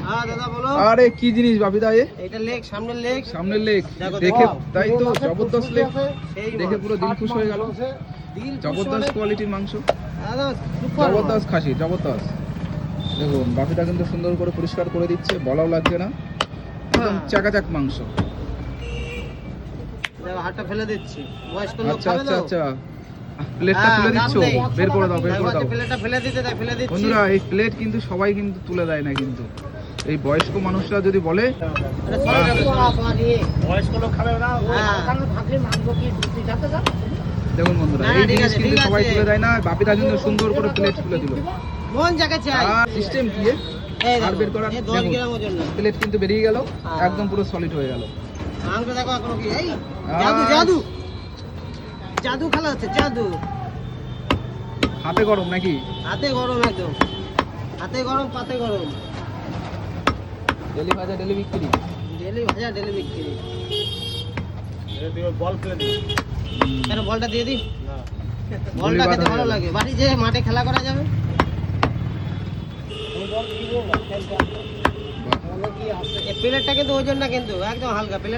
হ্যাঁ দাদা বলো। আরে কি জিনিস বাপিদা এটা লেগ, সামনের লেগ। সামনের লেগ দেখে তাই তো জবরদস্ত লেগ, দেখে পুরো দিল খুশ হয়ে গেল। জবরদস্ত কোয়ালিটির মাংস, জবরদস্ত খাসি, জবরদস্ত। দেখুন বাপিদা কিন্তু সুন্দর করে পরিষ্কার করে দিচ্ছে, বলাও লাগছে না, একদম চাকাচাক মাংস। হাতটা ফেলে দিচ্ছি, বয়স্ক লোক আচ্ছা খাবে আচ্ছা তো। আচ্ছা, প্লেটটা তুলে দিচ্ছ, বের করে দাও, বের করে দাও। প্লেটটা ফেলে দিতে তাই ফেলে দিচ্ছি। বন্ধুরা এই প্লেট কিন্তু সবাই কিন্তু তুলে দেয় না, কিন্তু এই বয়স্ক মানুষরা যদি বলে বয়স্ক লোক খাবে না। দেখুন বন্ধুরা এই জিনিস কিন্তু সবাই তুলে দেয় না, বাপিদা কিন্তু সুন্দর করে প্লেট তুলে দিল। মন জায়গা চাই। আর সিস্টেম কি আর বের করার, 10 গ্রাম ওজন না। প্লেট কিন্তু বেরিয়ে গেল, একদম পুরো সলিড হয়ে গেল। মাংস দেখো এখনো কি, এই জাদু জাদু জাদু খেলা হচ্ছে, জাদু। হাতে গরম নাকি? হাতে গরম, একদম হাতে গরম, পাতে গরম। ডেলি ভাজা ডেলি বিক্রি, ডেলি ভাজা ডেলি বিক্রি। বল ফেলে দিই, কেন বলটা দিয়ে দিই? বলটা খেতে ভালো লাগে, বাড়ি যে মাঠে খেলা করা যাবে। এই প্লেটটা কিন্তু ওজন না, কিন্তু একদম হালকা প্লেট।